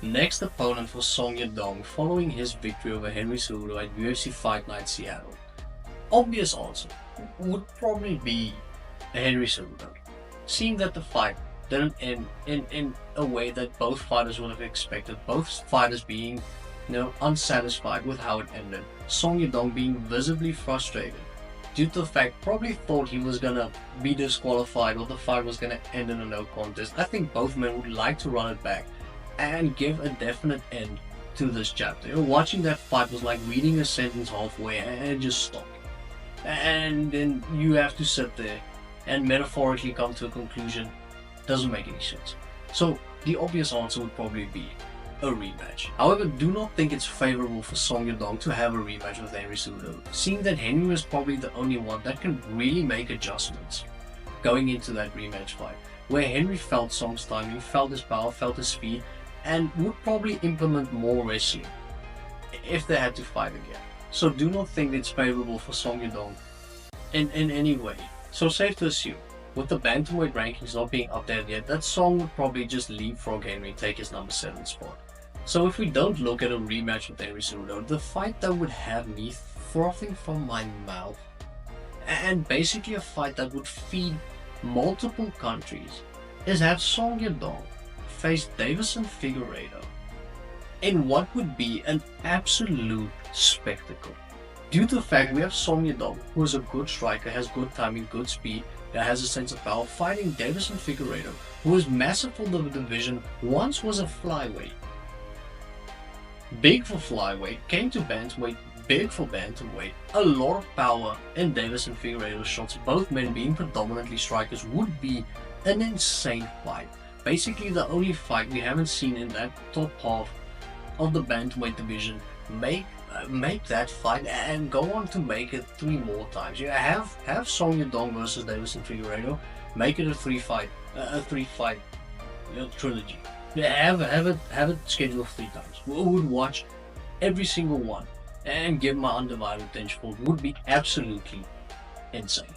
Next opponent for Song Yadong following his victory over Henry Cejudo at UFC Fight Night Seattle. Obvious answer would probably be Henry Cejudo, seeing that the fight didn't end in a way that both fighters would have expected, both fighters being unsatisfied with how it ended. Song Yadong being visibly frustrated due to the fact probably thought he was gonna be disqualified or the fight was gonna end in a no contest. I think both men would like to run it back and give a definite end to this chapter. Watching that fight was like reading a sentence halfway and just stop. And then you have to sit there and metaphorically come to a conclusion. Doesn't make any sense. So the obvious answer would probably be a rematch. However, do not think it's favorable for Song Yadong to have a rematch with Henry Cejudo, seeing that Henry was probably the only one that can really make adjustments going into that rematch fight, where Henry felt Song's timing, felt his power, felt his speed, and would probably implement more wrestling if they had to fight again. So do not think it's favorable for Song Yadong in any way. So safe to assume, with the bantamweight rankings not being updated yet, that Song would probably just leapfrog Henry and take his number 7 spot. So if we don't look at a rematch with Henry Cejudo, the fight that would have me frothing from my mouth, and basically a fight that would feed multiple countries, is have Song Yadong face Deiveson Figueiredo in what would be an absolute spectacle. Due to the fact we have Song Yadong, who is a good striker, has good timing, good speed, that has a sense of power, fighting Deiveson Figueiredo, who is massive for the division, once was a flyweight, big for flyweight, came to bantamweight, big for bantamweight, a lot of power in Deiveson Figueiredo's shots, both men being predominantly strikers, would be an insane fight. Basically the only fight we haven't seen in that top half of the bantamweight division. Make that fight and go on to make it 3 more times. You have Song Yadong versus Deiveson Figueiredo, make it a 3-fight trilogy. Have it scheduled 3 times. We would watch every single one and give my undivided attention for it. Would be absolutely insane.